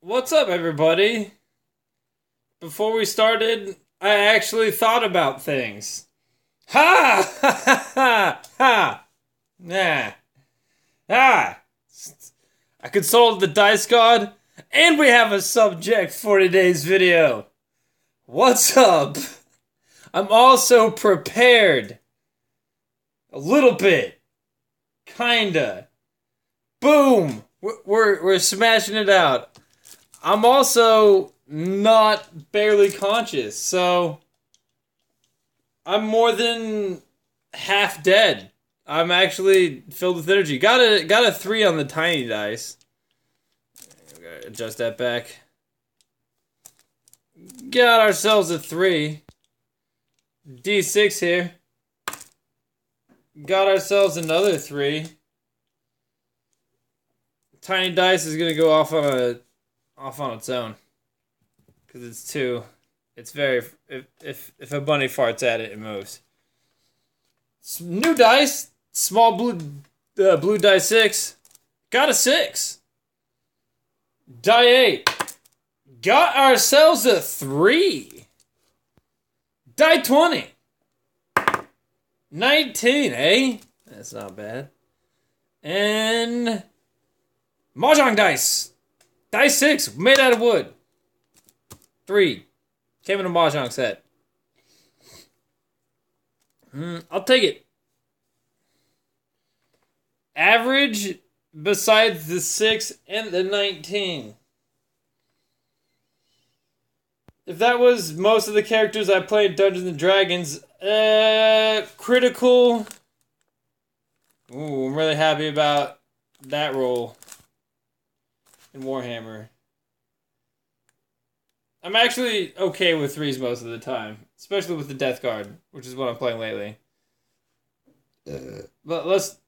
What's up, everybody? Before we started, I actually thought about things. Ha! Ha ha ha! Ha! Nah. Ah! I consulted the dice god, and we have a subject for today's video. What's up? I'm also prepared. A little bit. Kinda. Boom! We're smashing it out. I'm also not barely conscious, so I'm more than half dead. I'm actually filled with energy. Got a 3 on the tiny dice. Gotta adjust that back. Got ourselves a 3. D6 here. Got ourselves another 3. Tiny dice is gonna go off on its own, because it's 2. It's very if a bunny farts at it, it moves. New dice, small blue die 6, got a 6. Die 8, got ourselves a 3. Die 20, 19, eh? That's not bad. And mahjong dice. Die 6, made out of wood. 3. Came in a mahjong set. I'll take it. Average besides the 6 and the 19. If that was most of the characters I played Dungeons and Dragons, critical. Ooh, I'm really happy about that roll. In Warhammer. I'm actually okay with 3s most of the time. Especially with the Death Guard, which is what I'm playing lately. But let's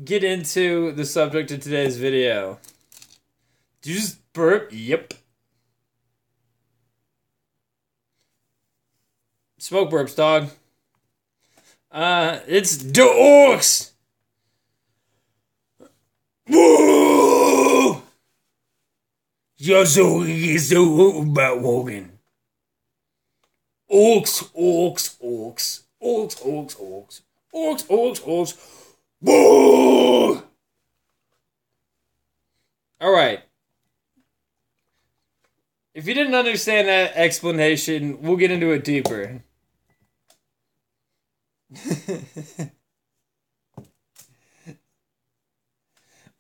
get into the subject of today's video. Did you just burp? Yep. Smoke burps, dog. It's the orcs! Whoa! You're so about walking. Orcs, orcs, orcs. Orcs, orcs, orcs. Orcs, orcs, orcs. Whoa! Alright. If you didn't understand that explanation, we'll get into it deeper.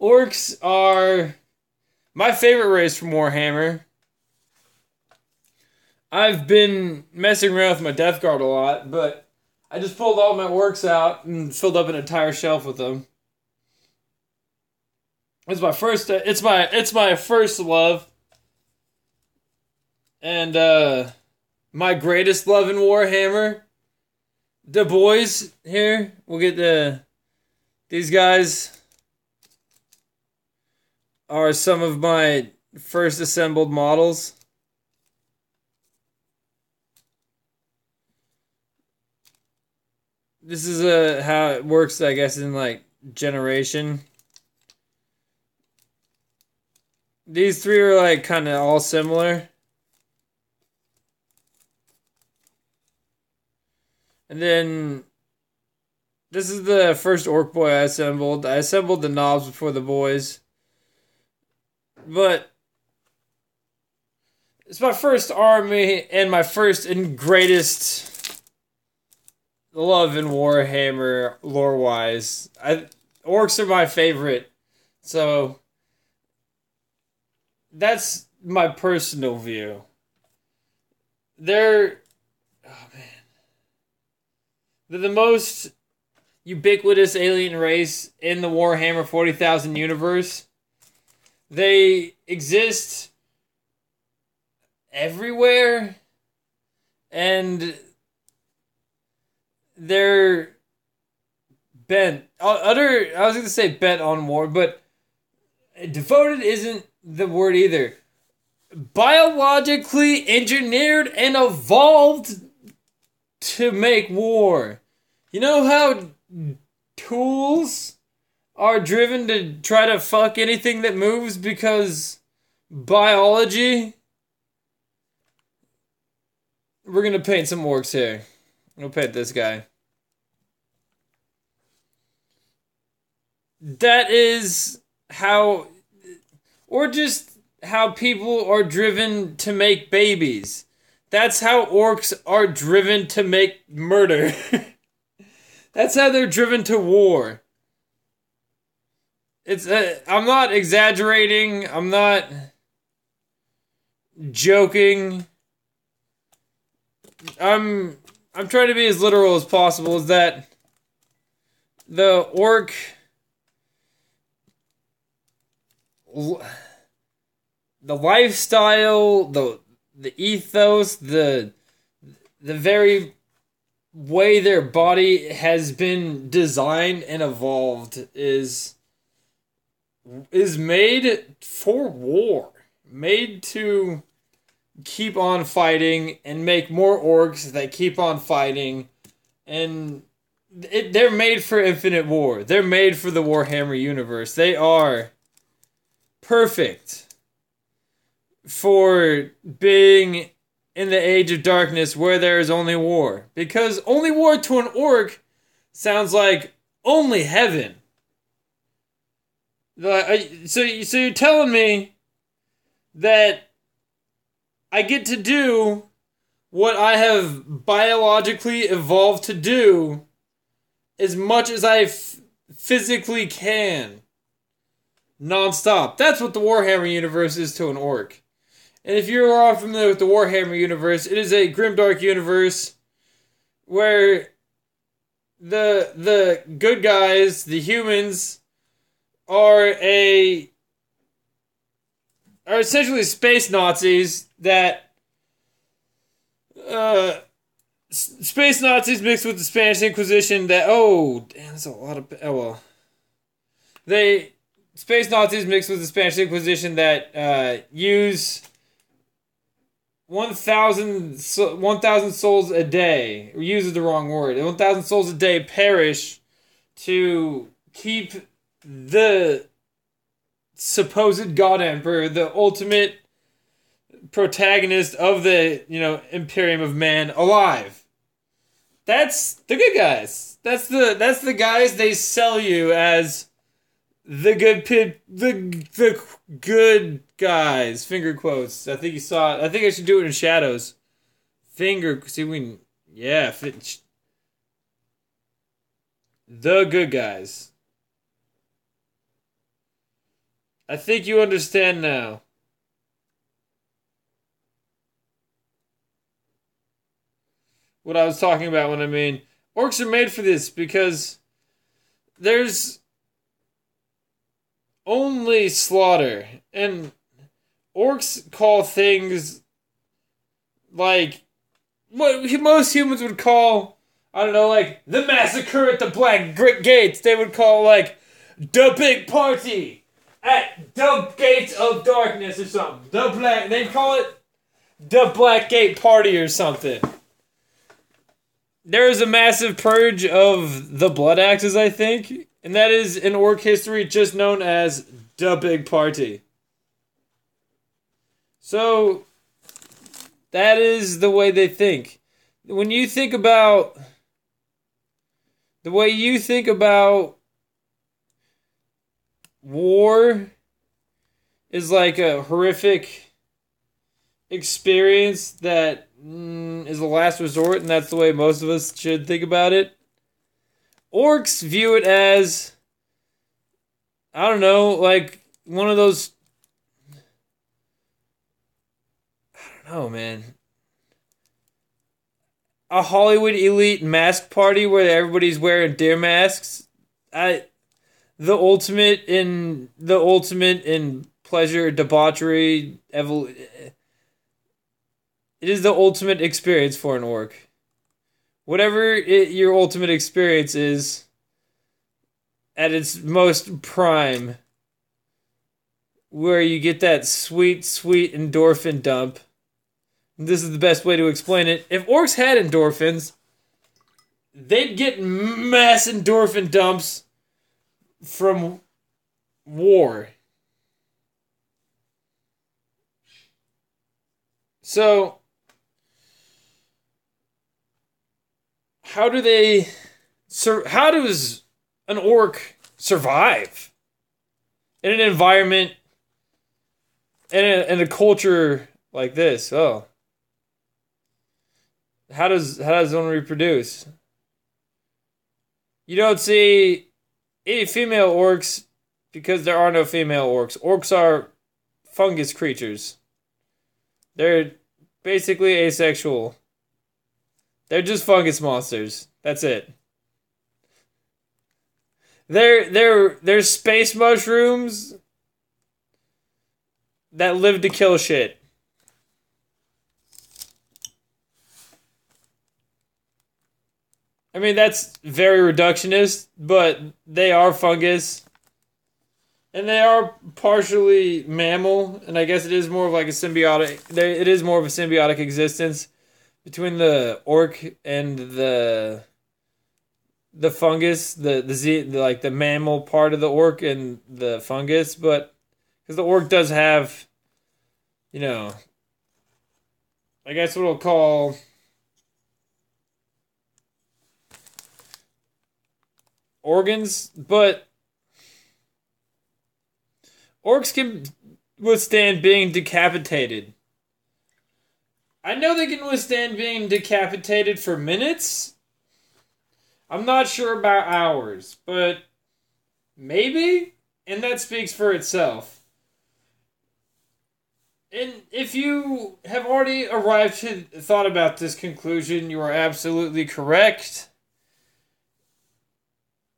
Orcs are my favorite race from Warhammer. I've been messing around with my Death Guard a lot, but I just pulled all my orcs out and filled up an entire shelf with them. It's my first. It's my first love, and my greatest love in Warhammer. The boys here, we'll get these guys are some of my first assembled models. This is how it works, I guess, in like generation. These 3 are like kind of all similar. And then, this is the first orc boy I assembled. I assembled the knobs before the boys. But, it's my first army and my first and greatest love in Warhammer, lore-wise. Orcs are my favorite. So, that's my personal view. They're the most ubiquitous alien race in the Warhammer 40,000 universe. They exist everywhere, and they're bent. I was going to say bent on war, but devoted isn't the word either. Biologically engineered and evolved to make war. You know how tools are driven to try to fuck anything that moves because biology. We're gonna paint some orcs here. We'll paint this guy. That is how, or just how people are driven to make babies. That's how orcs are driven to make murder. That's how they're driven to war. It's I'm not exaggerating. I'm not joking. I'm trying to be as literal as possible. Is that the orc, the lifestyle, the ethos, the very way their body has been designed and evolved is made for war, made to keep on fighting and make more orcs that keep on fighting, and they're made for infinite war. They're made for the Warhammer universe. They are perfect for being in the Age of Darkness where there is only war. Because only war to an orc sounds like only heaven. So you're telling me that I get to do what I have biologically evolved to do as much as I physically can. Non-stop. That's what the Warhammer universe is to an orc. And if you are unfamiliar with the Warhammer universe, it is a grimdark universe where the good guys, the humans, are essentially space Nazis that space Nazis mixed with the Spanish Inquisition that's a lot of space Nazis mixed with the Spanish Inquisition that use 1,000 souls a day, or uses the wrong word, 1,000 souls a day perish to keep the supposed God Emperor, the ultimate protagonist of the, Imperium of Man, alive. That's the good guys. That's the guys they sell you as the good guys. Finger quotes. I think you saw it. I think I should do it in shadows. The good guys. I think you understand now. What I was talking about when I mean orcs are made for this, because there's only slaughter, and orcs call things like what most humans would call, I don't know, like the massacre at the Black Gates. They would call like the big party at the Gates of Darkness or something. They'd call it the Black Gate Party or something. There is a massive purge of the Blood Axes, I think. And that is in orc history just known as the big party. So, that is the way they think. When you think about the way you think about war is like a horrific experience that is the last resort, and that's the way most of us should think about it. Orcs view it as, I don't know, like one of those, I don't know, man. A Hollywood elite mask party where everybody's wearing deer masks. The ultimate in pleasure, debauchery, it is the ultimate experience for an orc. Whatever your ultimate experience is, at its most prime, where you get that sweet, sweet endorphin dump. This is the best way to explain it. If orcs had endorphins, they'd get mass endorphin dumps from war. So, how do they... how does an orc survive in an environment, in a culture like this? Oh. How does one reproduce? You don't see any female orcs because there are no female orcs. Orcs are fungus creatures. They're basically asexual. They're just fungus monsters. That's it. They're space mushrooms that live to kill shit. I mean, that's very reductionist, but they are fungus. And they are partially mammal, and I guess it is more of like a symbiotic... It is more of a symbiotic existence between the orc and the fungus, the mammal part of the orc and the fungus, but because the orc does have, I guess what we'll call organs, but orcs can withstand being decapitated. I know they can withstand being decapitated for minutes. I'm not sure about hours, but maybe? And that speaks for itself. And if you have already arrived to thought about this conclusion, you are absolutely correct.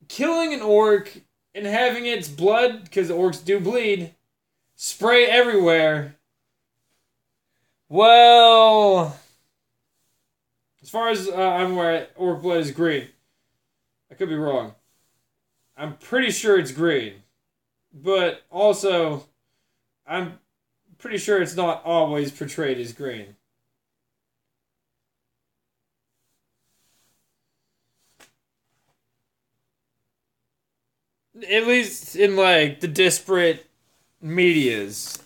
Killing an orc and having its blood, because orcs do bleed, spray everywhere. Well, as far as I'm aware, orc blood is green. I could be wrong. I'm pretty sure it's green. But also, I'm pretty sure it's not always portrayed as green. At least in like the disparate medias.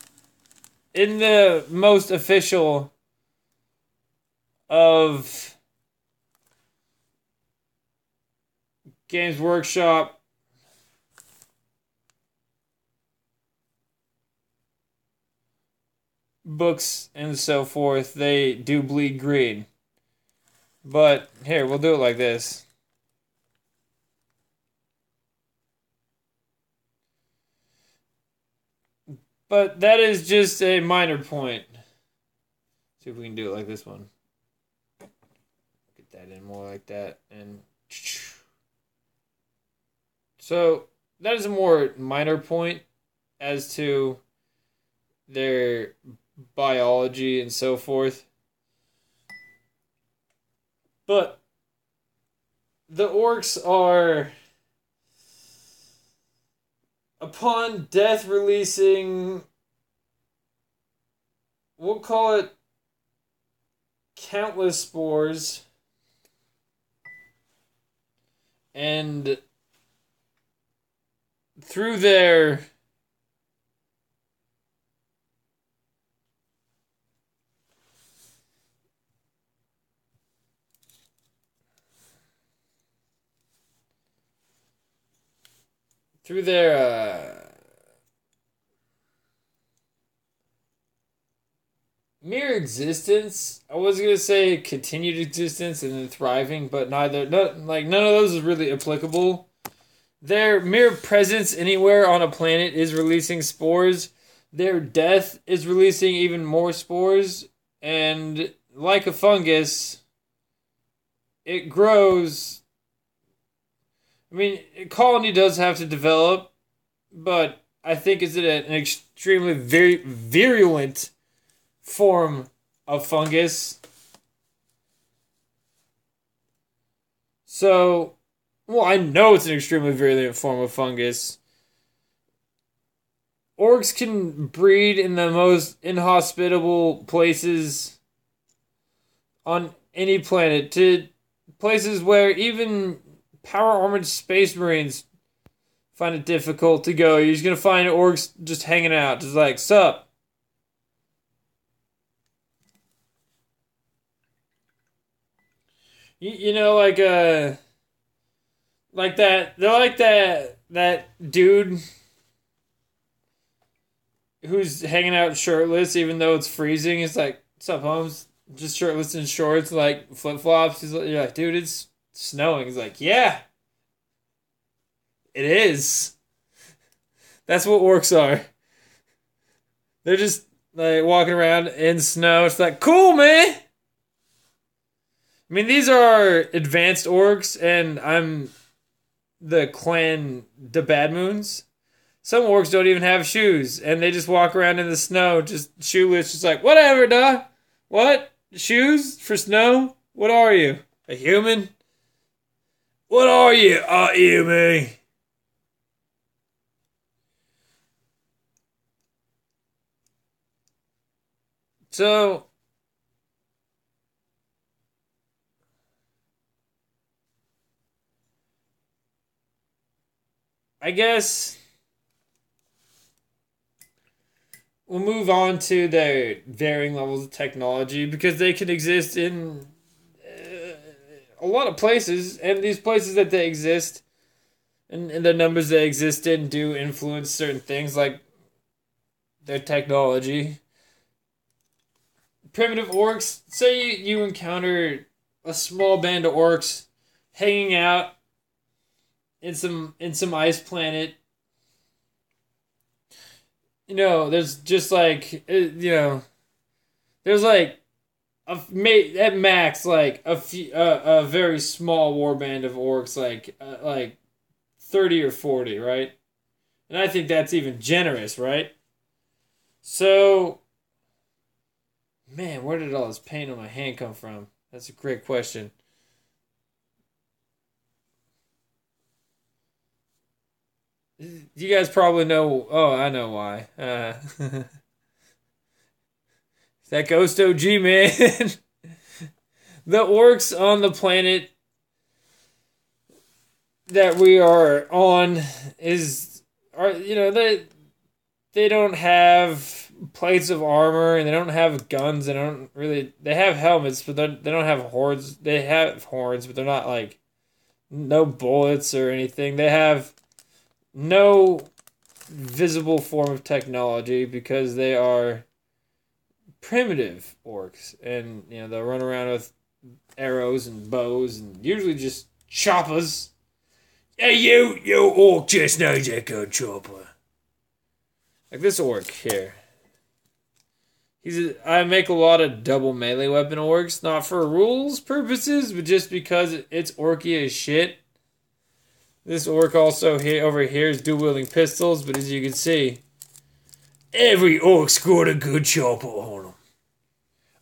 In the most official of Games Workshop, books and so forth, they do bleed green. But here, we'll do it like this. But that is just a minor point. See if we can do it like this one. Get that in more like that. And so that is a more minor point as to their biology and so forth. But the orcs are, upon death, releasing, we'll call it countless spores, and through their mere existence. I was gonna say continued existence and then thriving, but none of those is really applicable. Their mere presence anywhere on a planet is releasing spores. Their death is releasing even more spores, and like a fungus, it grows. I mean, a colony does have to develop, but I think it's an extremely very virulent form of fungus. So, well, I know it's an extremely virulent form of fungus. Orcs can breed in the most inhospitable places on any planet. To places where even power armored space marines find it difficult to go. You're just gonna find orcs just hanging out, just like, sup. You know, like that. They're like that dude who's hanging out shirtless, even though it's freezing. It's like, sup, Holmes? Just shirtless and shorts, like flip flops. You're like, dude, it's snowing. He's like, yeah, it is. That's what orcs are. They're just like walking around in snow. It's like, cool, man. I mean, these are advanced orcs, and I'm the clan the Bad Moons. Some orcs don't even have shoes, and they just walk around in the snow, just shoeless, just like, whatever, duh. What? Shoes for snow? What are you? A human? What are you? A human? So, I guess we'll move on to the varying levels of technology because they can exist in a lot of places, and these places that they exist and the numbers they exist in do influence certain things like their technology. Primitive orcs, say you encounter a small band of orcs hanging out in some ice planet. There's just like there's like at max like a very small warband of orcs, like 30 or 40, right? And I think that's even generous, right? So, man, where did all this pain on my hand come from? That's a great question. You guys probably know. Oh, I know why. That Ghost OG, man. The orcs on the planet that we are on they don't have plates of armor, and they don't have guns. They have helmets, but they don't have horns. They have horns, but they're not like no bullets or anything. They have no visible form of technology because they are primitive orcs, and they'll run around with arrows and bows and usually just choppers. Hey, you orc just knows a good chopper. Like this orc here. I make a lot of double melee weapon orcs, not for rules purposes, but just because it's orky as shit. This orc also over here is dual-wielding pistols, but as you can see, every orc's got a good chopper on them.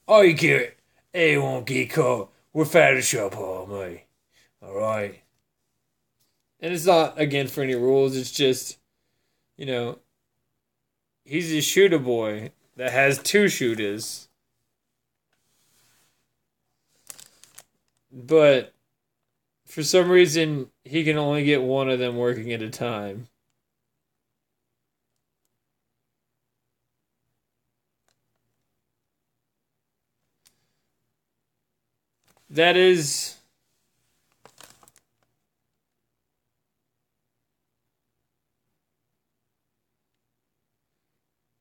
I get it. They won't get caught without a chopper on me. Alright? And it's not, again, for any rules. It's just, he's a shooter boy that has two shooters. But for some reason, he can only get one of them working at a time. That is...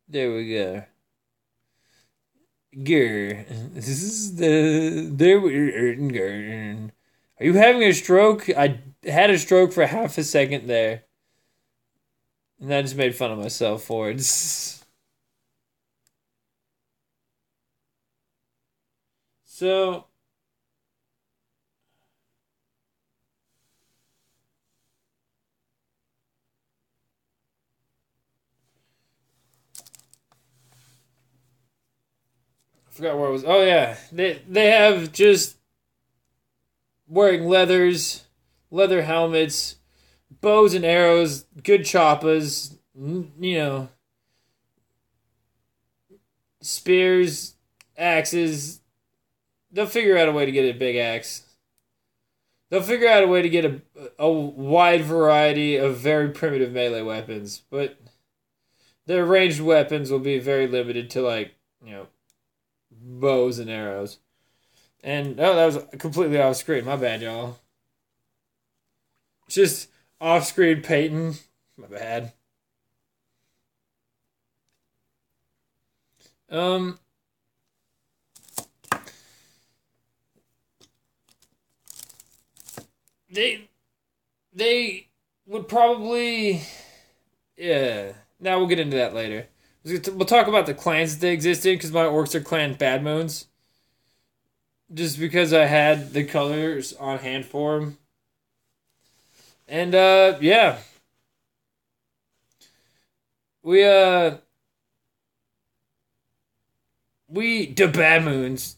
There we go. Grr. This is there we Are you having a stroke? I had a stroke for half a second there. And I just made fun of myself for it. So, I forgot where I was. Oh yeah, they have just wearing leather helmets, bows and arrows, good choppers, spears, axes. They'll figure out a way to get a big axe. they'll figure out a way to get a wide variety of very primitive melee weapons, but their ranged weapons will be very limited to like, bows and arrows. And oh, that was completely off screen. My bad, y'all. Just off screen Peyton. My bad. They would probably, yeah. Now we'll get into that later. We'll talk about the clans that they exist in, because my orcs are clan Bad Moons. Just because I had the colors on hand for them. And, yeah. The Bad Moons,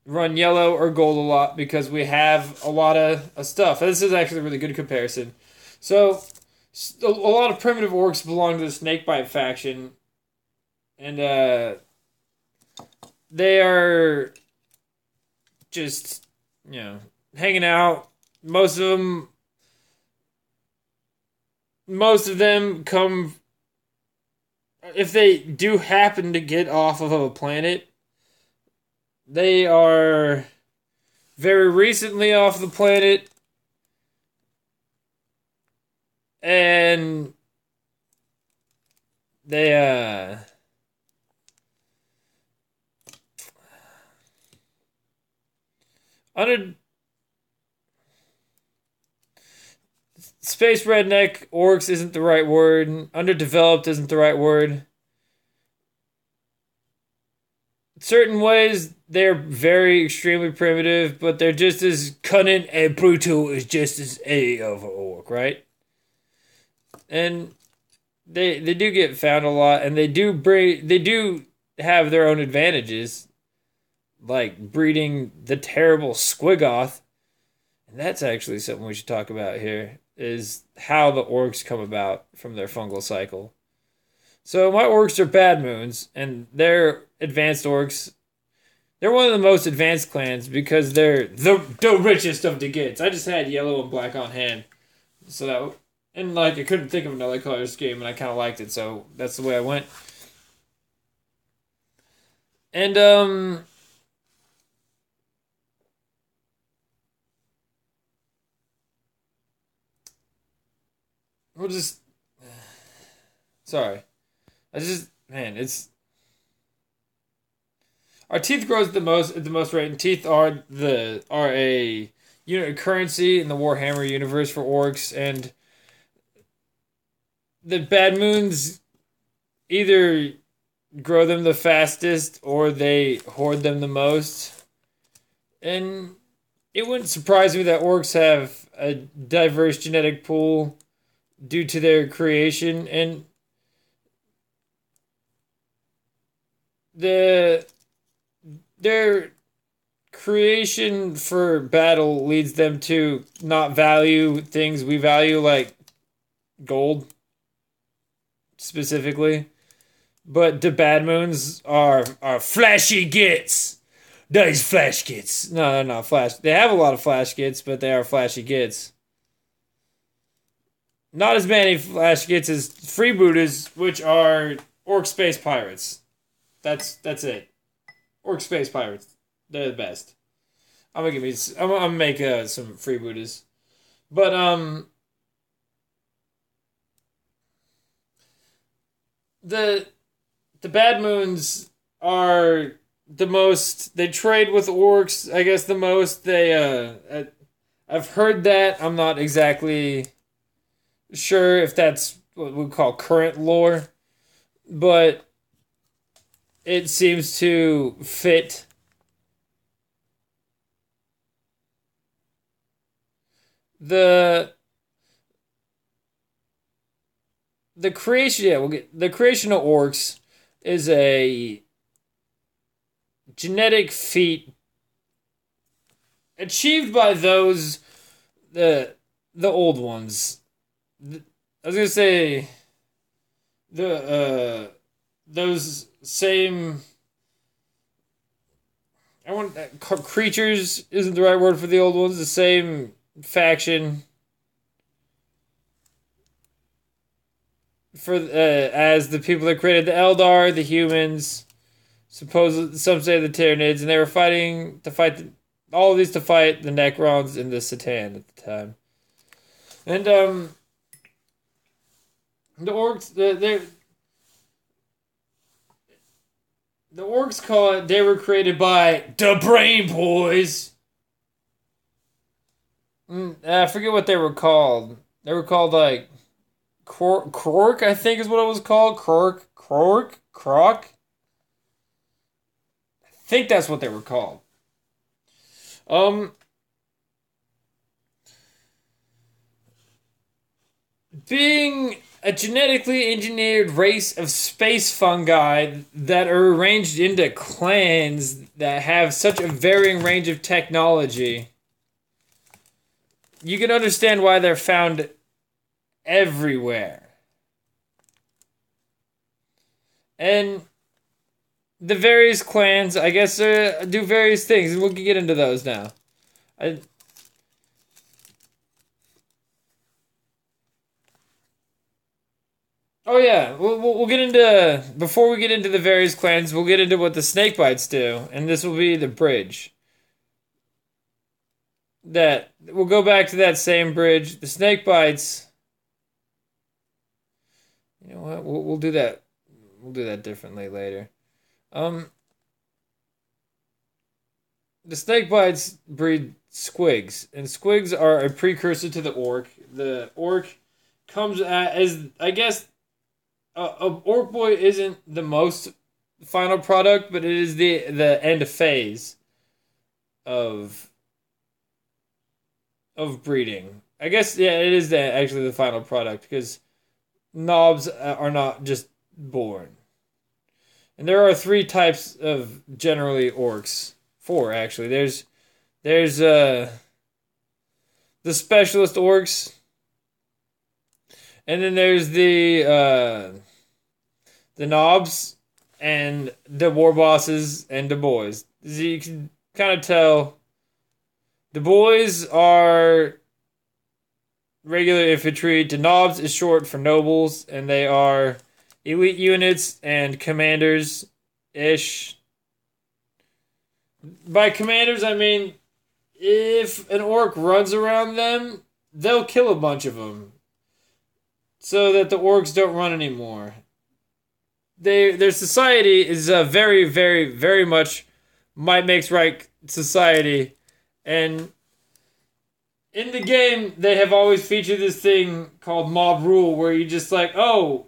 run yellow or gold a lot because we have a lot of stuff. This is actually a really good comparison. So, a lot of primitive orcs belong to the Snakebite faction. And, they are just, hanging out. Most of them come, if they do happen to get off of a planet, they are very recently off the planet, and they, under space redneck orcs isn't the right word. Underdeveloped isn't the right word. Certain ways, they're very extremely primitive, but they're just as cunning and brutal as just as any of an orc, right? And they do get found a lot, and they do have their own advantages, like breeding the terrible Squiggoth. And that's actually something we should talk about here, is how the orcs come about from their fungal cycle. So my orcs are Bad Moons, and they're advanced orcs. They're one of the most advanced clans because they're the richest of the Gitz. I just had yellow and black on hand. And I couldn't think of another color scheme, and I kind of liked it, so that's the way I went. And, we'll just... Sorry. It's... Our teeth grows at the most rate, and teeth are a unit of currency in the Warhammer universe for orcs, and the Bad Moons either grow them the fastest or they hoard them the most. And it wouldn't surprise me that orcs have a diverse genetic pool due to their creation, and their creation for battle leads them to not value things we value, like gold specifically. But the Bad Moons are flashy Gitz. These flash Gitz. No, they're not flash. They have a lot of flash Gitz, but they are flashy Gitz. Not as many flash Gitz as freebooters, which are orc space pirates. That's it. Orc space pirates. They're the best. I'm gonna make some freebooters. But the Bad Moons are the most, they trade with orcs, I guess the most. I've heard that. I'm not exactly sure if that's what we call current lore, but it seems to fit. The creation, the creation of orcs is a genetic feat achieved by the old ones. I was gonna say those same. Creatures isn't the right word for the old ones. The same faction for as the people that created the Eldar, the humans, supposedly some say the Tyranids, and they were fighting to fight all of these to fight the Necrons and the Satan at the time. And the orcs the orcs call it they were created by the Brain Boys. I forget what they were called. They were called like Krork, I think is what it was called. Croc. I think that's what they were called. Being a genetically engineered race of space fungi that are arranged into clans that have such a varying range of technology, you can understand why they're found everywhere. And the various clans, I guess, do various things, and we can get into those now. Oh yeah, we'll get into, before we get into the various clans, we'll get into what the snakebites do, and this will be the bridge. That we'll go back to that same bridge. The snakebites. You know what? We'll do that. We'll do that differently later. The snakebites breed squigs, and squigs are a precursor to the orc. The orc comes as, I guess, a orc boy isn't the most final product, but it is the end phase of breeding. I guess, yeah, it is actually the final product, because knobs are not just born. And there are 3 types of generally orcs. 4 actually. There's the specialist orcs, and then there's the knobs, and the war bosses, and the boys. As you can kind of tell, the boys are regular infantry. The knobs is short for nobles, and they are elite units and commanders-ish. By commanders, I mean, if an orc runs around them, they'll kill a bunch of them, so that the orcs don't run anymore. Their society is a very, very, very much might makes right society, and in the game they have always featured this thing called mob rule, where you just like, oh,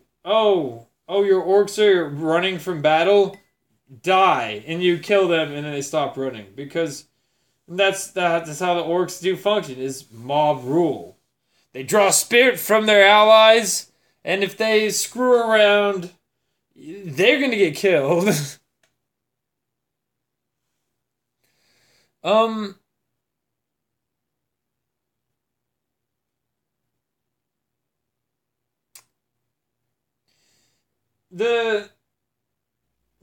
your orcs are running from battle, die, and you kill them, and then they stop running, because that's how the orcs do function, is mob rule. They draw spirit from their allies, and if they screw around, they're gonna get killed. The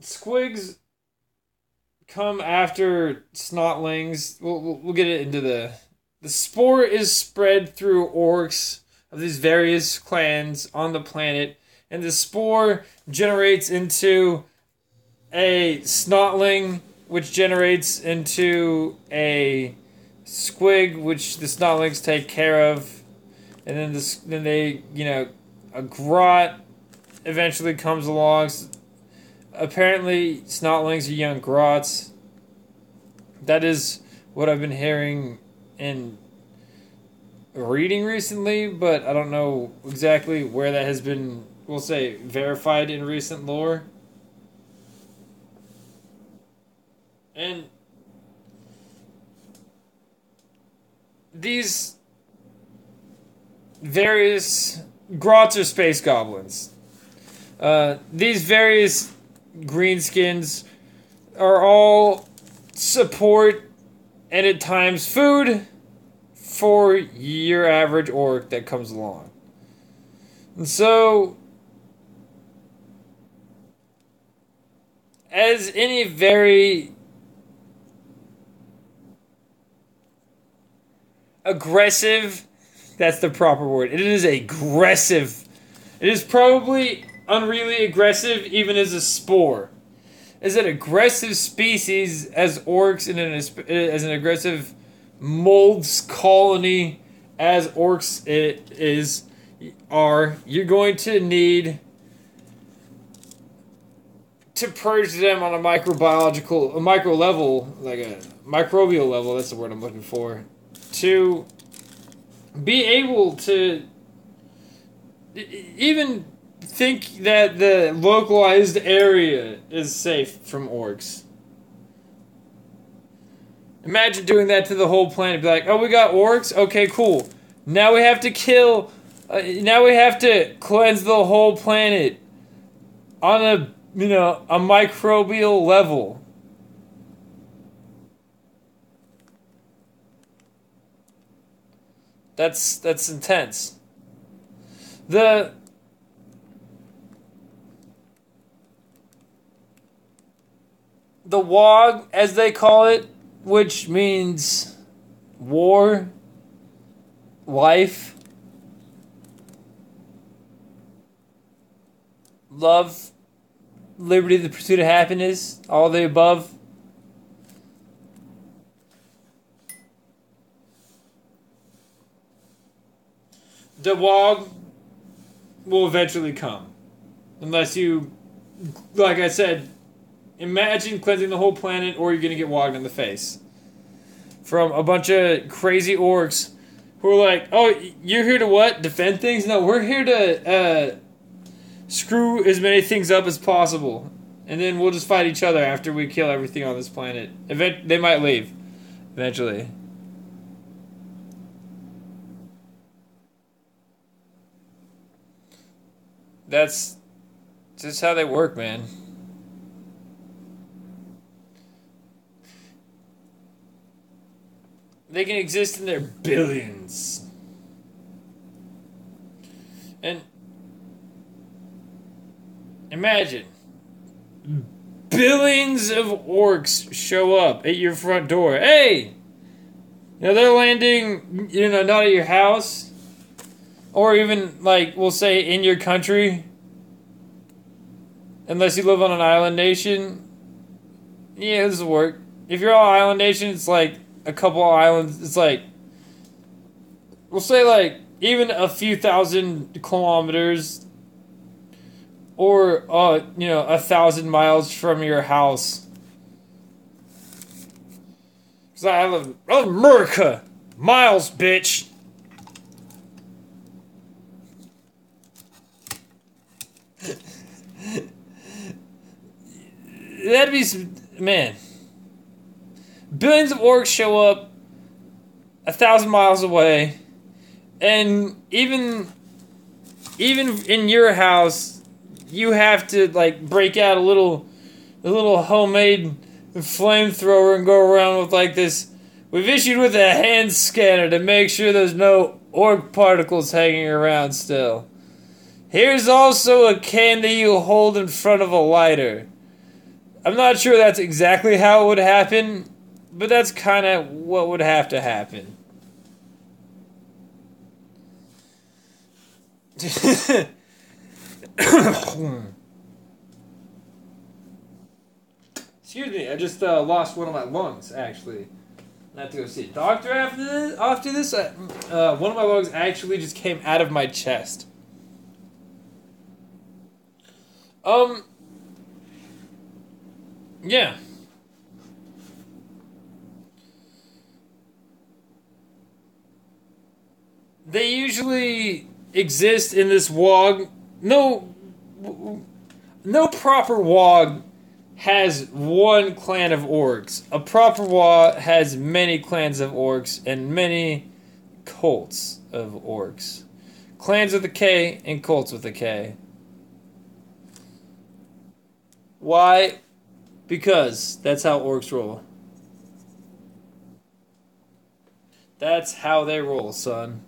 squigs come after snotlings. We'll get it into the spore is spread through orcs of these various clans on the planet, and the spore generates into a snotling, which generates into a squig, which the snotlings take care of, and then they, a grot eventually comes along. Apparently, snotlings are young grots. That is what I've been hearing in reading recently, but I don't know exactly where that has been, we'll say, verified in recent lore. And these various grots are space goblins. These various greenskins are all support and at times food for your average orc that comes along. And so, as any very aggressive. That's the proper word. It is aggressive. It is probably unreally aggressive, even as a spore. As an aggressive species, as orcs, and as an aggressive molds colony, as orcs you're going to need to purge them on a micro level, like a microbial level. That's the word I'm looking for. To be able to even think that the localized area is safe from orcs. Imagine doing that to the whole planet. Be like, oh, we got orcs? Okay, cool. Now we have to kill... now we have to cleanse the whole planet on a microbial level. That's intense. The Waaagh, as they call it, which means war, life, love, liberty, the pursuit of happiness, all the above. The Waaagh will eventually come. Unless you, like I said, imagine cleansing the whole planet, or you're going to get wogged in the face. From a bunch of crazy orcs who are like, oh, you're here to what? Defend things? No, we're here to screw as many things up as possible. And then we'll just fight each other after we kill everything on this planet. They might leave. Eventually. That's just how they work, man. They can exist in their billions. And imagine billions of orcs show up at your front door. Hey! They're landing, not at your house. Or even, like, we'll say in your country. Unless you live on an island nation. Yeah, this will work. If you're on an island nation, it's like a couple of islands. It's like, we'll say like even a few thousand kilometers. Or, 1,000 miles from your house. Because I love America. Miles, bitch. That'd be man. Billions of orcs show up 1,000 miles away, and even in your house, you have to like break out a little homemade flamethrower and go around with like this. We've issued with a hand scanner to make sure there's no orc particles hanging around still. Here's also a can that you hold in front of a lighter. I'm not sure that's exactly how it would happen, but that's kind of what would have to happen. Excuse me, I just lost one of my lungs, actually. I have to go see a doctor after this. One of my lungs actually just came out of my chest. Yeah. They usually exist in this Waaagh. No proper Waaagh has one clan of orcs. A proper Waaagh has many clans of orcs and many cults of orcs. Clans with a K and cults with a K. Why? Because that's how orcs roll. That's how they roll, son.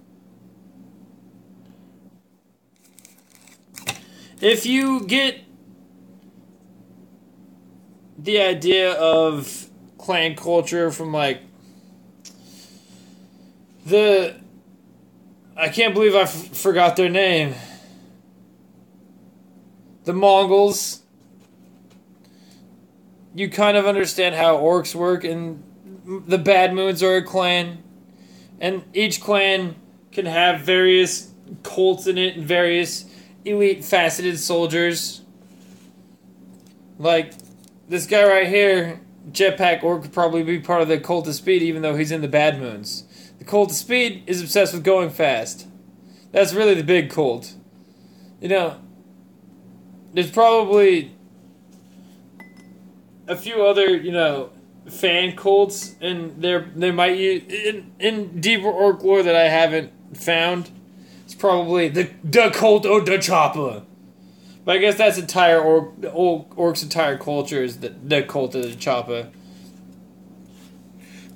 If you get the idea of clan culture from like The I can't believe I forgot their name. The Mongols. You kind of understand how orcs work, and the Bad Moons are a clan, and each clan can have various cults in it and various elite faceted soldiers. Like this guy right here, Jetpack Orc, could probably be part of the Cult of Speed, even though he's in the Bad Moons. The Cult of Speed is obsessed with going fast. That's really the big cult. You know, there's probably a few other, fan cults, and they might use in deeper orc lore that I haven't found. It's probably the cult of the chopper. But I guess that's orc's entire culture is the cult of the chopper.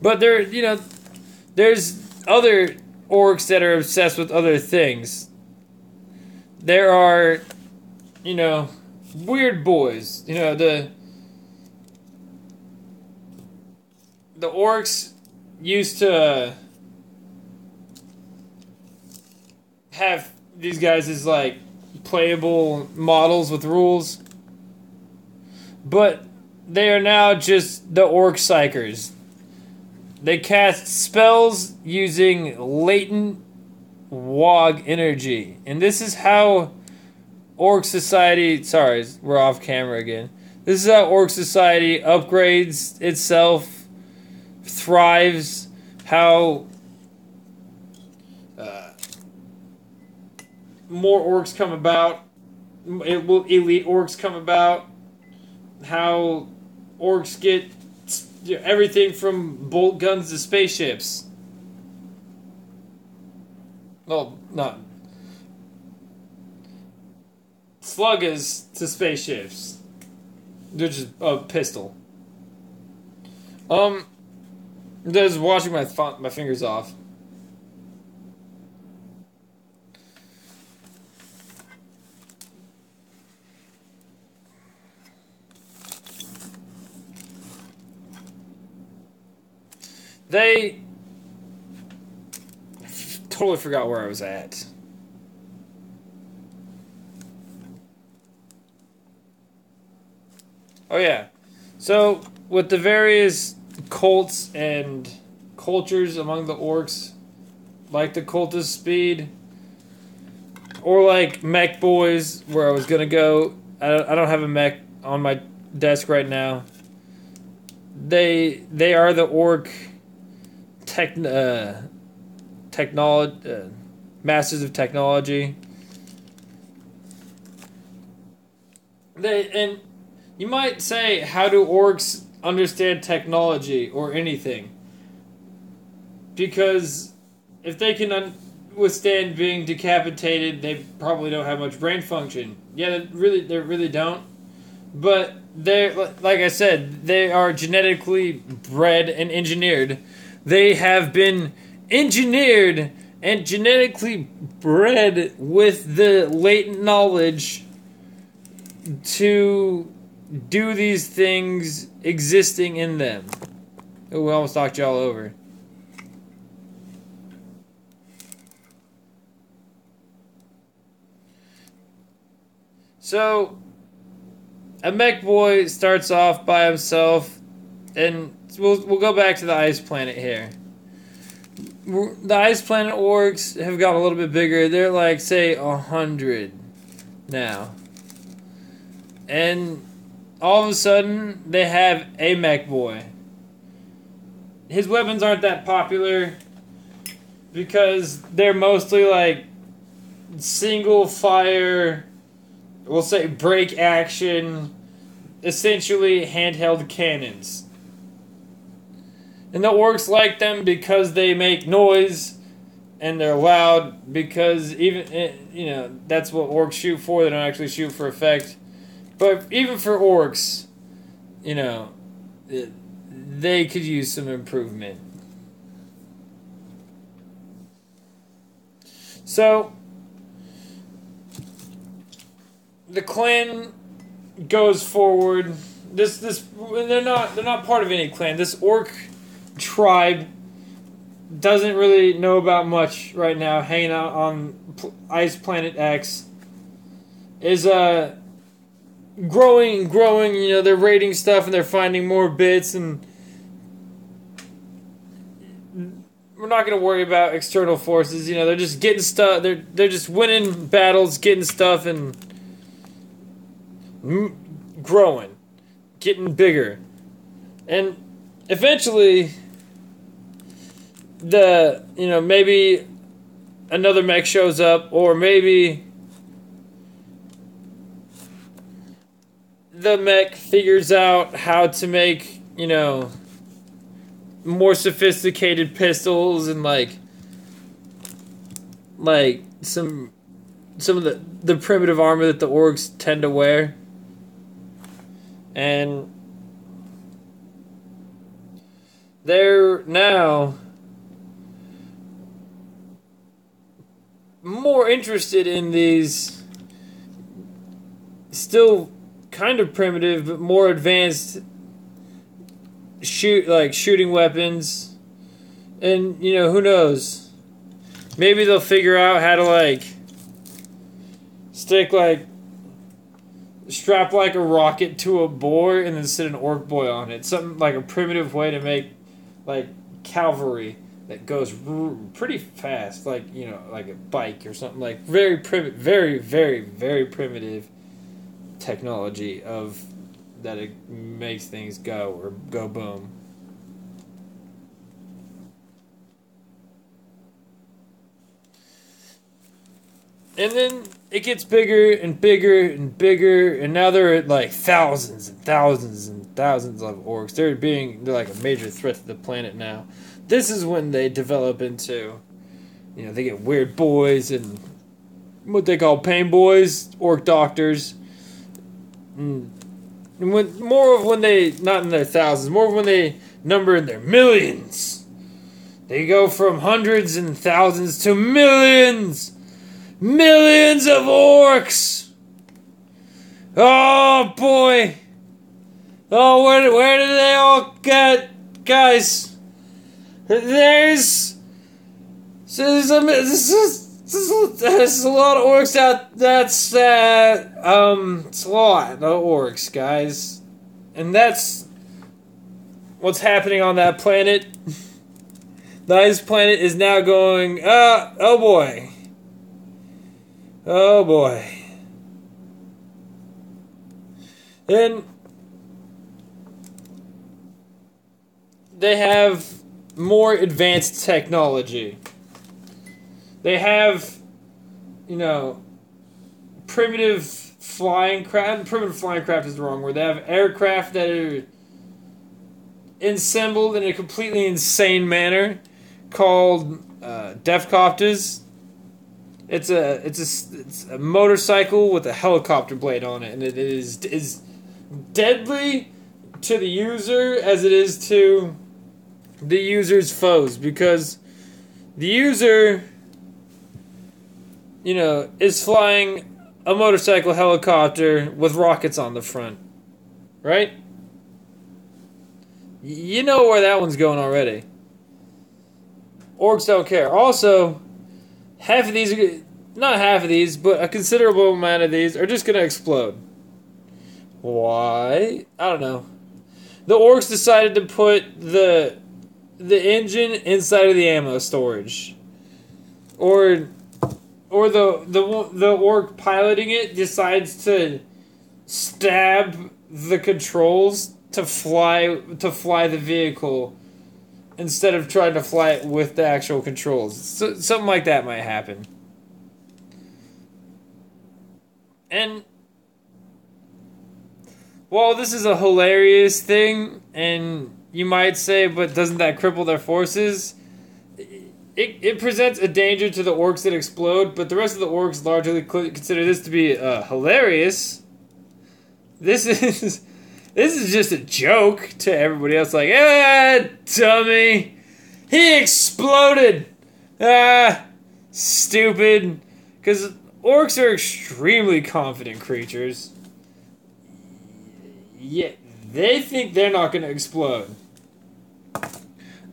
But there's other orcs that are obsessed with other things. There are, weird boys. The orcs used to have these guys as like playable models with rules, but they are now just the orc psychers. They cast spells using latent Waaagh energy, and this is how Orc Society. Sorry, we're off camera again. This is how Orc Society upgrades itself, thrives. How more orcs come about. Elite orcs come about. How orcs get everything from bolt guns to spaceships. Well, not sluggers to spaceships. They're just a pistol. Just washing my fingers off. They totally forgot where I was at. Oh yeah. So with the various cults and cultures among the orcs, like the Cult of Speed, or like mech boys, where I was gonna go. I don't have a mech on my desk right now. They are the orc masters of technology. And you might say, how do orcs understand technology or anything? Because if they can withstand being decapitated, they probably don't have much brain function. Yeah, they really don't. But they're, like I said, they are genetically bred and engineered. They have been engineered and genetically bred with the latent knowledge to do these things existing in them. Oh, we almost knocked y'all over. So, a mech boy starts off by himself, and we'll go back to the ice planet here. The ice planet orcs have gotten a little bit bigger. They're like, say, 100 now. And all of a sudden, they have a mech boy. His weapons aren't that popular because they're mostly like single fire, we'll say break action, essentially handheld cannons. And the orcs like them because they make noise and they're loud, because even, that's what orcs shoot for. They don't actually shoot for effect. But even for orcs, they could use some improvement. So the clan goes forward. They're not part of any clan. This orc tribe doesn't really know about much right now, hanging out on Ice Planet X, is growing. You know, they're raiding stuff and they're finding more bits, and we're not gonna worry about external forces. You know, they're just getting stuff. They're just winning battles, getting stuff, and growing, getting bigger, and eventually, maybe another mech shows up, or maybe the mech figures out how to make, more sophisticated pistols and like some of the primitive armor that the orcs tend to wear. And they're now more interested in these still kind of primitive but more advanced shooting weapons. And who knows, maybe they'll figure out how to strap a rocket to a boar and then sit an orc boy on it. Something like a primitive way to make cavalry that goes pretty fast, like a bike or something. Like very primitive, very, very, very primitive technology of that it makes things go or go boom. And then it gets bigger and bigger and bigger, and now they're at thousands and thousands and thousands of orcs. They're like a major threat to the planet now. This is when they develop into, they get weird boys and what they call pain boys, orc doctors. And when they, not in their thousands, more when they number in their millions. They go from hundreds and thousands to millions. Millions of orcs! Oh boy! Oh, where did they all get, guys? There's a lot of orcs out. It's a lot of orcs, guys, and that's what's happening on that planet. The ice planet is now going. Oh boy. Oh boy. And they have more advanced technology. They have, primitive flying craft. Primitive flying craft is the wrong word. They have aircraft that are assembled in a completely insane manner called Defcopters. It's a motorcycle with a helicopter blade on it, and it is deadly to the user as it is to the user's foes, because the user, is flying a motorcycle helicopter with rockets on the front, right? You know where that one's going already. Orcs don't care. Also, half of these, not half of these, but a considerable amount of these are just going to explode. Why? I don't know. The orcs decided to put the engine inside of the ammo storage. Or the orc piloting it decides to stab the controls to fly the vehicle instead of trying to fly it with the actual controls. So, something like that might happen. And while this is a hilarious thing, and you might say, but doesn't that cripple their forces? It presents a danger to the orcs that explode, but the rest of the orcs largely consider this to be hilarious. This is just a joke to everybody else. Like, dummy, he exploded. Stupid. Because orcs are extremely confident creatures. Yeah, they think they're not going to explode.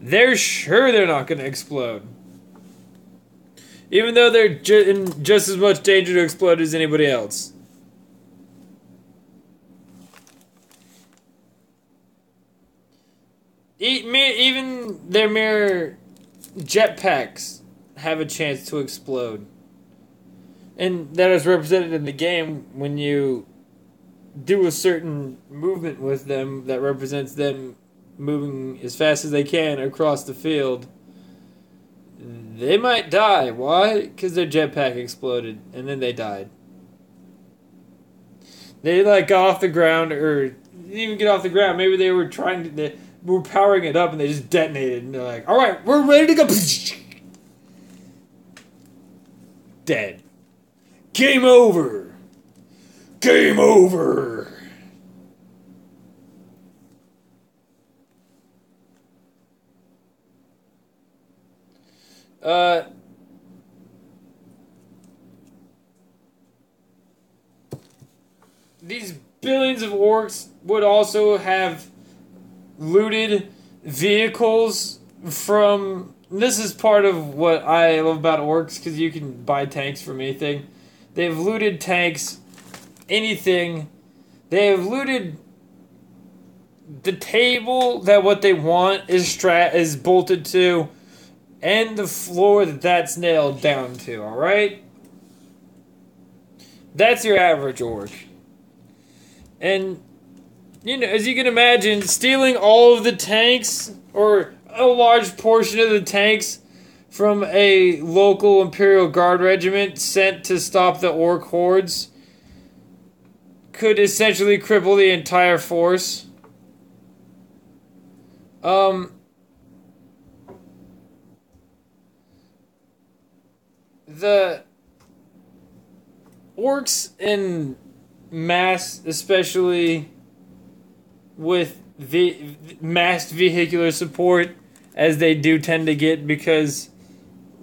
they're sure they're not going to explode. Even though they're in just as much danger to explode as anybody else. Even their mere jetpacks have a chance to explode. And that is represented in the game when you do a certain movement with them that represents them moving as fast as they can across the field. They might die. Why? Because their jetpack exploded and then they died. They got off the ground, or didn't even get off the ground. Maybe they were they were powering it up and they just detonated. And they're like, all right, we're ready to go. Dead. Game over. Game over. These billions of orcs would also have looted vehicles from... This is part of what I love about orcs, because you can buy tanks from anything. They've looted tanks, anything. They have looted the table that what they want is bolted to, and the floor that's nailed down to, alright? That's your average orc. And, you know, as you can imagine, stealing all of the tanks, or a large portion of the tanks, from a local Imperial Guard regiment sent to stop the orc hordes could essentially cripple the entire force. The orcs in mass, especially with massed vehicular support, as they do tend to get, because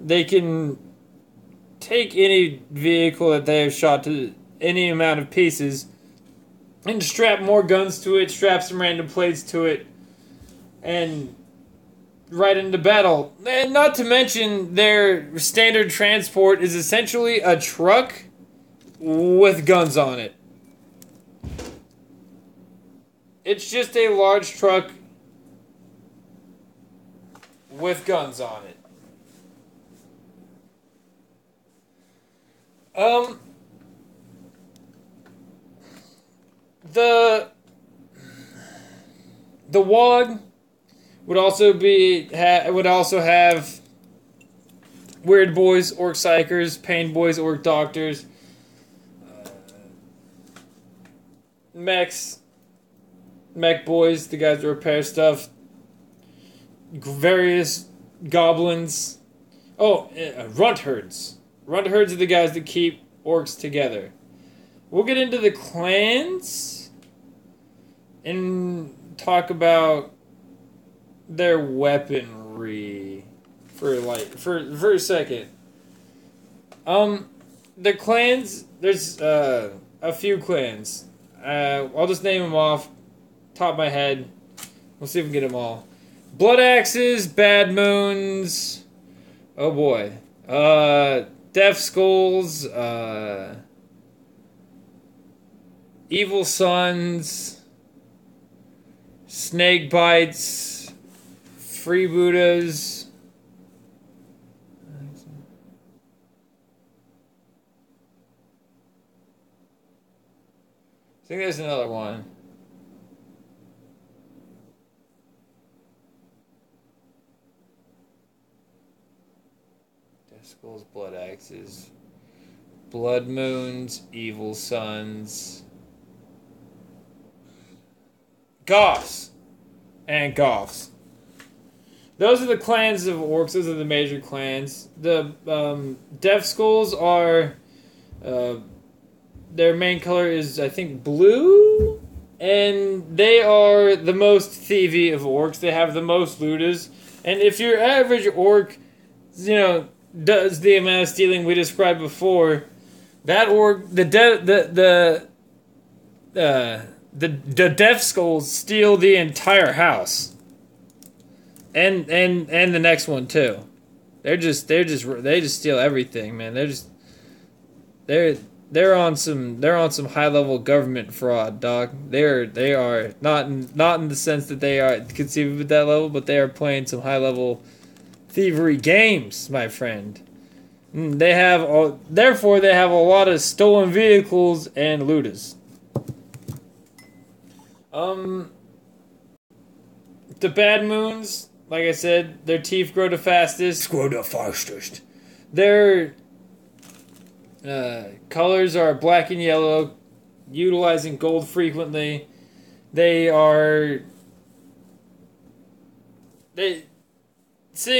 they can take any vehicle that they have shot to any amount of pieces and strap more guns to it, strap some random plates to it, and right into battle. And not to mention, their standard transport is essentially a truck with guns on it. It's just a large truck with guns on it. The Waaagh would also have weird boys, orc psychers, pain boys, orc doctors, mech boys, the guys that repair stuff, various goblins. Runt herds. Runt herds are the guys that keep orcs together. We'll get into the clans and talk about their weaponry for a second. The clans, there's a few clans. I'll just name them off top of my head. We'll see if we can get them all. Blood Axes, Bad Moons. Oh boy. Death Skulls, Evil Sons, Snake Bites, Freebooters. I think there's another one. Skulls, Blood Axes, Blood Moons, Evil Sons, Goths, and Goths. Those are the clans of orcs. Those are the major clans. The Death Skulls are, their main color is, I think, blue, and they are the most thievy of orcs. They have the most looters, and if your average orc, you know, does the amount of stealing we described before, that orc, the Death Skulls steal the entire house. and the next one too. They just steal everything, man. They're they're on some high level government fraud, dog. They are not in the sense that they are conceivable at that level, but they are playing some high level thievery games, my friend. Therefore they have a lot of stolen vehicles and looters. The bad moons, like I said, their teeth grow the fastest. Grow the fastest. Their colors are black and yellow, utilizing gold frequently. Seeing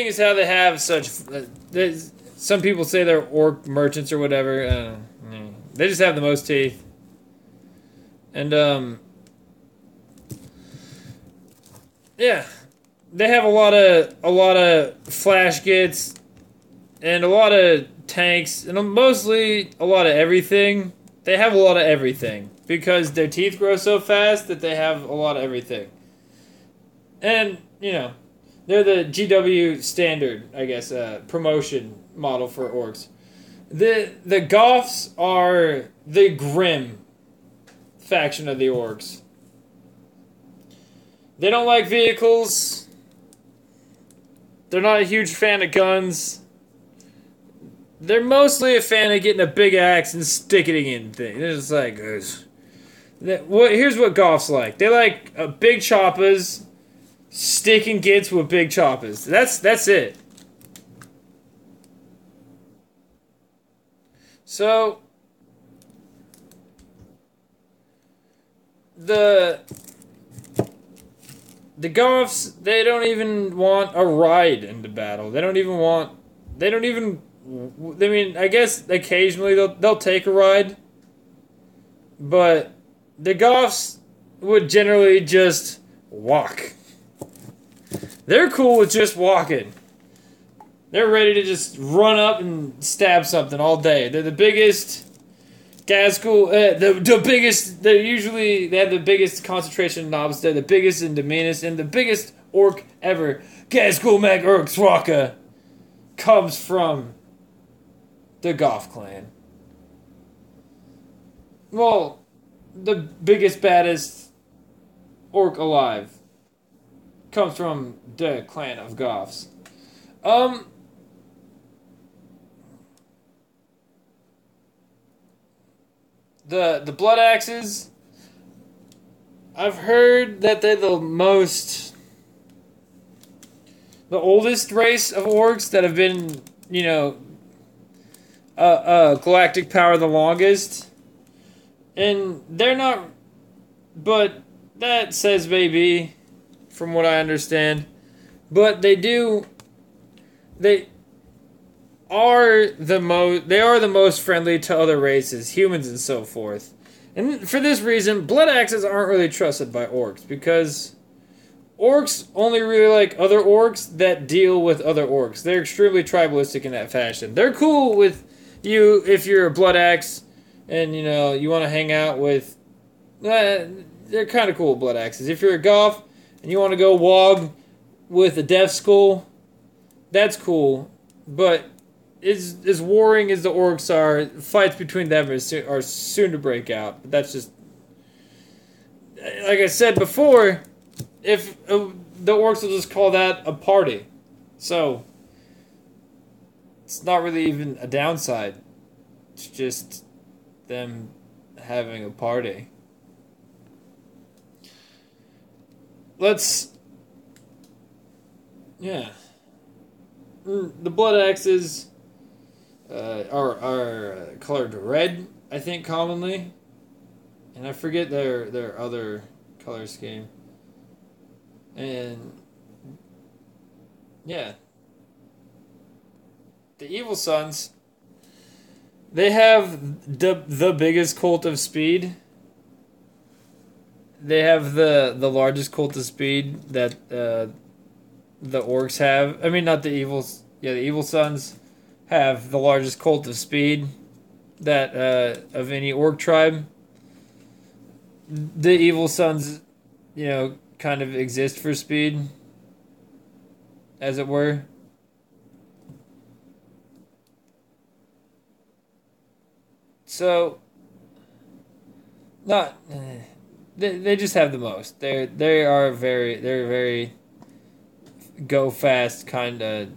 as how they have such, some people say they're orc merchants or whatever. They just have the most teeth, and yeah, they have a lot of flash gits and a lot of tanks and mostly a lot of everything. They have a lot of everything because their teeth grow so fast that they have a lot of everything. And they're the GW standard, I guess, promotion model for orcs. The Goths are the grim faction of the orcs. They don't like vehicles. They're not a huge fan of guns. They're mostly a fan of getting a big axe and sticking it in things. They're just like, here's what Goths like. They like big choppers, sticking Gitz with big choppers. That's it. So the Goths, they don't even want a ride into battle. I mean, I guess occasionally they'll take a ride, but the Goths would generally just walk. They're cool with just walking. They're ready to just run up and stab something all day. They're the biggest Gazgul, the biggest. They have the biggest concentration of knobs. They're the biggest and the meanest and the biggest orc ever. Gazgul Mag Urks Raka comes from the Goth clan. Well, the biggest, baddest orc alive comes from the clan of Goths. The Blood Axes, I've heard that they're the oldest race of orcs that have been, galactic power the longest. And they're not, but that says maybe, from what I understand. But they are the most friendly to other races, humans and so forth. And for this reason, Blood Axes aren't really trusted by orcs, because orcs only really like other orcs that deal with other orcs. They're extremely tribalistic in that fashion. They're cool with you if you're a Blood Axe and you want to hang out with. They're kind of cool with Blood Axes. If you're a Goth and you want to go Waaagh with a Death Skull, that's cool. But as warring as the orcs are, fights between them are soon to break out. But that's just, like I said before, if the orcs will just call that a party. So it's not really even a downside. It's just them having a party. The Blood Axes are colored red, I think, commonly, and I forget their other color scheme. And yeah, the Evil Sons, they have the biggest cult of speed. They have the largest cult of speed that the orcs have. I mean, not the evils. Yeah, the Evil Sons have the largest cult of speed that of any orc tribe. The Evil Sons, kind of exist for speed. as it were. So, not they just have the most. They're very go fast kind of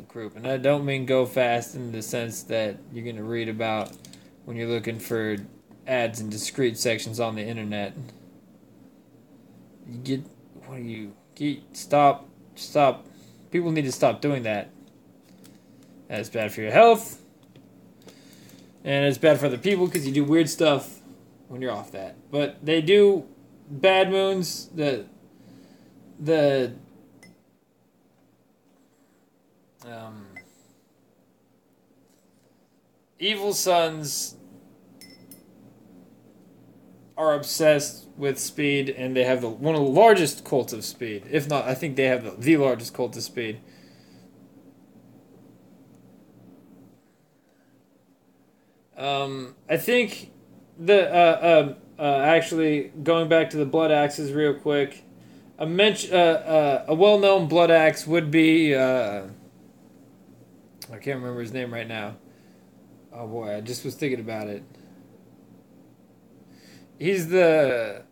group, and I don't mean go fast in the sense that you're gonna read about when you're looking for ads in discrete sections on the internet. You get what do you get? Stop. People need to stop doing that. That's bad for your health, and it's bad for other people because you do weird stuff when you're off that. But they do bad moons. The evil sons are obsessed with speed, and they have one of the largest cults of speed. If not, I think they have the largest cult of speed. I think actually going back to the blood axes real quick, a well-known blood axe would be I can't remember his name right now. Oh boy, I just was thinking about it. He's the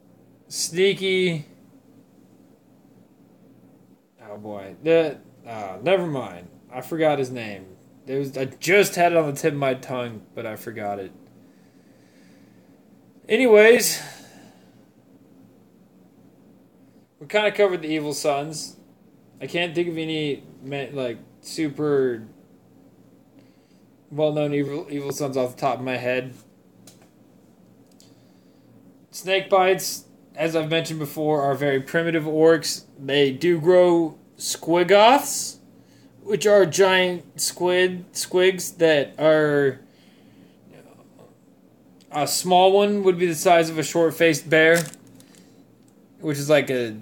sneaky. Oh boy, never mind. I forgot his name. I just had it on the tip of my tongue, but I forgot it. Anyways, we kind of covered the evil sons. I can't think of any like super well-known evil sons off the top of my head. Snake bites, as I've mentioned before, are very primitive orcs. They do grow squigoths, which are giant squigs that are... A small one would be the size of a short-faced bear, which is like the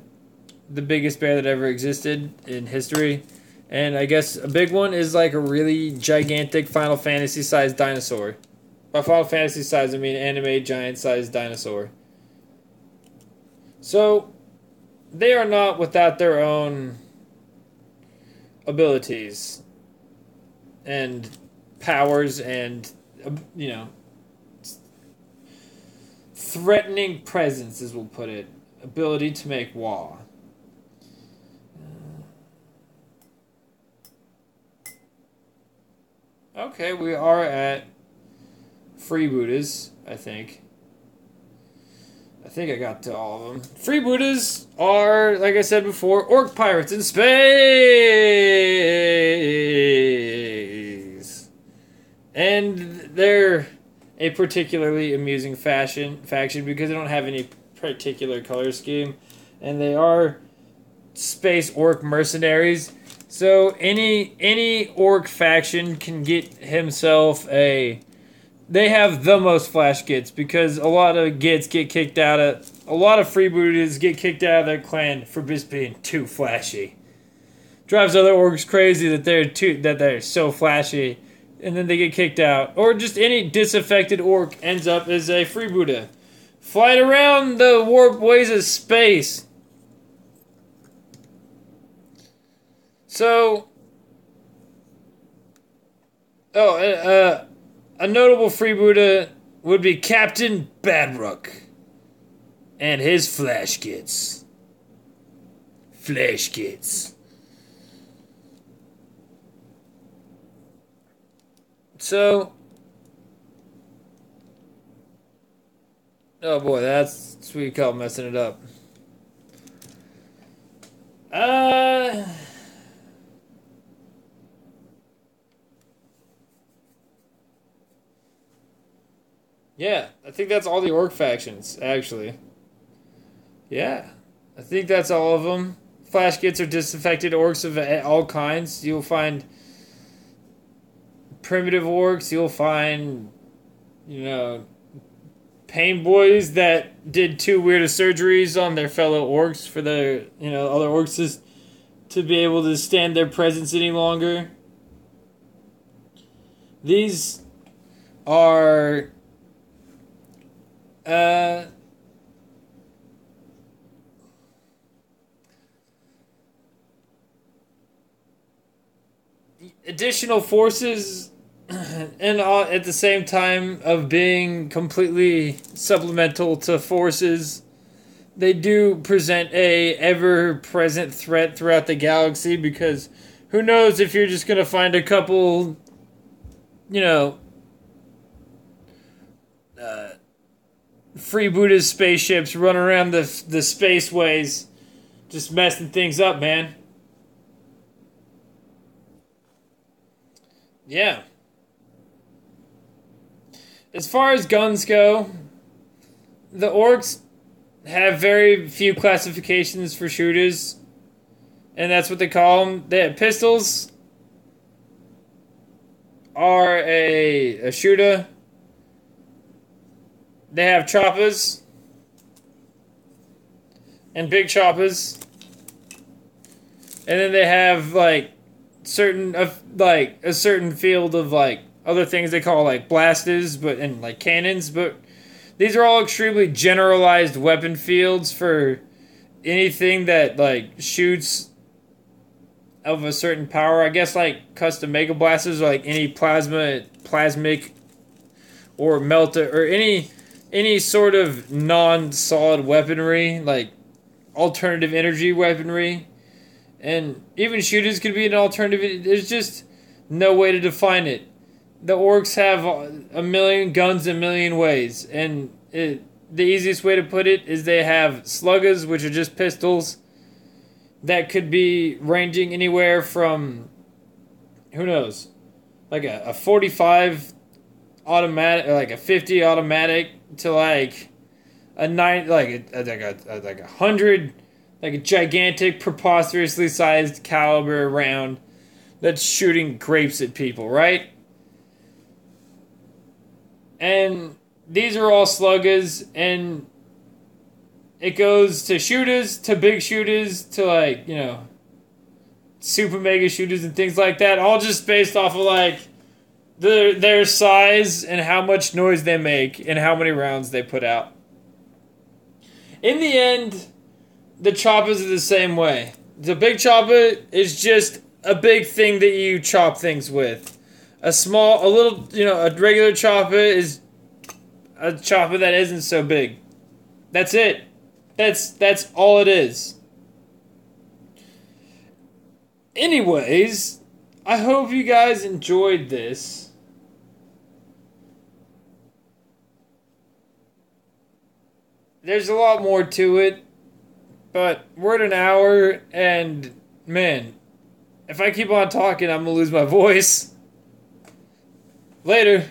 biggest bear that ever existed in history. And I guess a big one is like a really gigantic Final Fantasy-sized dinosaur. By Final Fantasy size, I mean anime giant-sized dinosaur. So, they are not without their own abilities and powers and, threatening presence, as we'll put it. Ability to make Waaagh. Okay, we are at freebooters, I think. I think I got to all of them. Freebooters are, like I said before, orc pirates in space. And they're a particularly amusing faction because they don't have any particular color scheme. And they are space orc mercenaries. So any orc faction can get himself a... They have the most flash Gitz because a lot of Gitz get kicked out of... A lot of freebooters get kicked out of their clan for just being too flashy. Drives other orcs crazy that they're so flashy, and then they get kicked out. Or just any disaffected orc ends up as a freebooter. Flying around the warp ways of space. So, a notable freebooter would be Captain Badrook and his Flash Gitz. Flash Gitz. So, oh boy, that's what you call messing it up. Yeah, I think that's all the orc factions, actually. Yeah, I think that's all of them. Flash Gitz are disaffected orcs of all kinds. You'll find primitive orcs. You'll find, pain boys that did too weird of surgeries on their fellow orcs for their, other orcs to be able to stand their presence any longer. These are... additional forces, and at the same time of being completely supplemental to forces, they do present a ever-present threat throughout the galaxy, because who knows if you're just going to find a couple, freebooters spaceships running around the spaceways, just messing things up, man. Yeah. As far as guns go, the orcs have very few classifications for shooters, and that's what they call them. They have pistols are a shooter. They have choppers and big choppers, and then they have like a certain field of like other things they call like blasters, and like cannons, but these are all extremely generalized weapon fields for anything that like shoots of a certain power. I guess like custom mega blasters, or like any plasmic or melter, or any sort of non-solid weaponry, like alternative energy weaponry. And even shooters could be an alternative. There's just no way to define it. The orcs have a million guns a million ways, and the easiest way to put it is they have sluggers, which are just pistols that could be ranging anywhere from, who knows, like a 45 automatic, or like a 50 automatic, to like a 9, like a 100, like a gigantic, preposterously sized caliber round that's shooting grapes at people, right? And these are all sluggers, and it goes to shooters, to big shooters, to like, super mega shooters and things like that, all just based off of like their size and how much noise they make and how many rounds they put out. In the end, the choppers are the same way. The big chopper is just a big thing that you chop things with. A regular chopper is a chopper that isn't so big. That's it. That's all it is. Anyways, I hope you guys enjoyed this. There's a lot more to it, but we're at an hour, and man, if I keep on talking, I'm gonna lose my voice. Later.